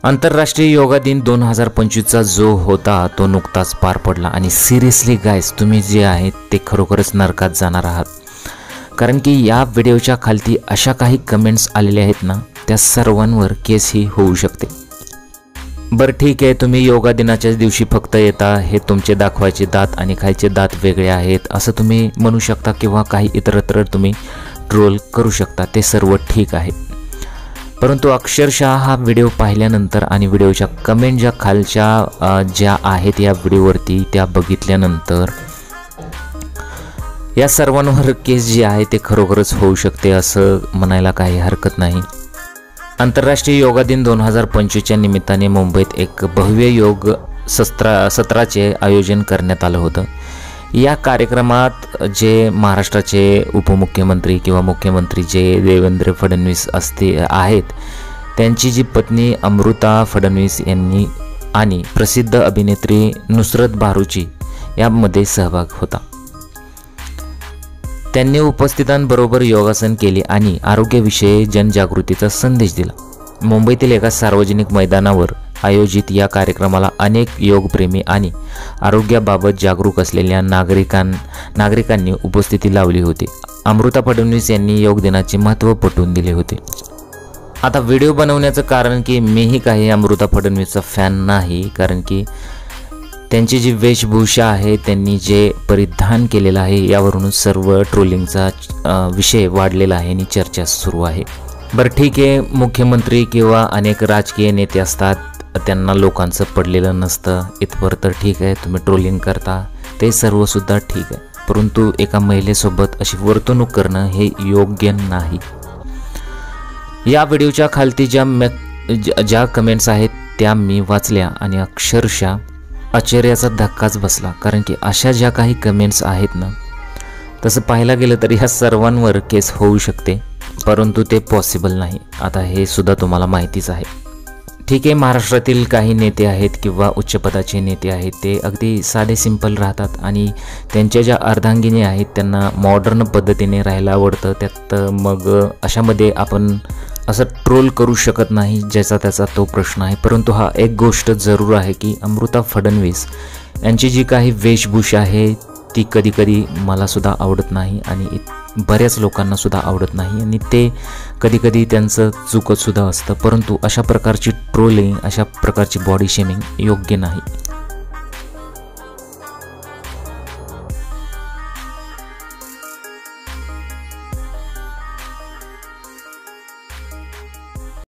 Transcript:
आंतरराष्ट्रीय योगा दिन 2025चा जो होता तो नुकताच पार पडला आणि सिरियसली गाइस, तुम्ही जे आहेत ते खरोखरच नरकात जाणार आहात. कारण की या व्हिडिओच्या खालती अशा काही कमेंट्स आलेल्या आहेत ना, त्या सर्वांवर केस ही होऊ शकते. बरं ठीक आहे, तुम्ही योगा दिनाच्याच दिवशी फक्त येता, हे तुमचे दाखवायचे दात आणि खायचे दात वेगळे आहेत असं तुम्ही म्हणू शकता किंवा काही इतरत्र तुम्ही ट्रोल करू शकता. ते सर्व ठीक आहे, परंतु अक्षरशः हा व्हिडिओ पाहिल्यानंतर आणि व्हिडिओच्या कमेंट ज्या खालच्या ज्या आहेत या व्हिडिओवरती त्या बघितल्यानंतर या सर्वांवर केस जी आहे ते खरोखरच होऊ शकते असं म्हणायला काही हरकत नाही. आंतरराष्ट्रीय योगा दिन 2025च्या निमित्ताने मुंबईत एक भव्य योग सत्राचे आयोजन करण्यात आलं होतं. या कार्यक्रमात जे महाराष्ट्राचे उपमुख्यमंत्री किंवा मुख्यमंत्री जे देवेंद्र फडणवीस आहेत, त्यांची जी पत्नी अमृता फडणवीस यांनी आणि प्रसिद्ध अभिनेत्री नुसरत भारूची यामध्ये सहभाग होता. त्यांनी उपस्थितांबरोबर योगासन केले आणि आरोग्याविषयी जनजागृतीचा संदेश दिला. मुंबईतील एका सार्वजनिक मैदानावर आयोजित या कार्यक्रमाला अनेक योगप्रेमी आणि आरोग्याबाबत जागरूक असलेल्या नागरिकांनी उपस्थिती लावली होती. अमृता फडणवीस यांनी योग दिनाचे महत्त्व पटवून दिले होते. आता व्हिडिओ बनवण्याचं कारण की मीही काही अमृता फडणवीसचा फॅन नाही, कारण की त्यांची जी वेशभूषा आहे, त्यांनी जे परिधान केलेलं आहे यावरून सर्व ट्रोलिंगचा विषय वाढलेला आहे आणि चर्चा सुरू आहे. बरं ठीक आहे, मुख्यमंत्री किंवा अनेक राजकीय नेते असतात, त्यांना लोकांचं पडलेलं नसतं इथवर तर ठीक आहे, तुम्ही ट्रोलिंग करता ते सर्वसुद्धा ठीक आहे, परंतु एका महिलेसोबत अशी वर्तणूक करणं हे योग्य नाही. या व्हिडिओच्या खालती ज्या कमेंट्स आहेत त्या मी वाचल्या आणि अक्षरशः आश्चर्याचा धक्काच बसला. कारण की अशा ज्या काही कमेंट्स आहेत ना, तसं पाहायला गेलं तर ह्या सर्वांवर केस होऊ शकते, परंतु ते पॉसिबल नाही. आता हे सुद्धा तुम्हाला माहितीच आहे. ठीक आहे, महाराष्ट्रातील काही नेते आहेत किंवा उच्च पदाचे नेते आहेत, ते अगदी साधे सिंपल राहतात आणि त्यांच्या ज्या अर्धांगिनी आहेत त्यांना मॉडर्न पद्धतीने राहायला आवडतं. त्यात मग अशामध्ये आपण असं ट्रोल करू शकत नाही, ज्याचा त्याचा तो प्रश्न आहे. परंतु हा एक गोष्ट जरूर आहे की अमृता फडणवीस यांची जी काही वेशभूषा आहे ती कधीकधी मलासुद्धा आवडत नाही आणि बऱ्याच लोकांनासुद्धा आवडत नाही आणि ते कधीकधी त्यांचं चुकतसुद्धा असतं. परंतु अशा प्रकारची ट्रोलिंग, अशा प्रकारची बॉडी शेमिंग योग्य नाही.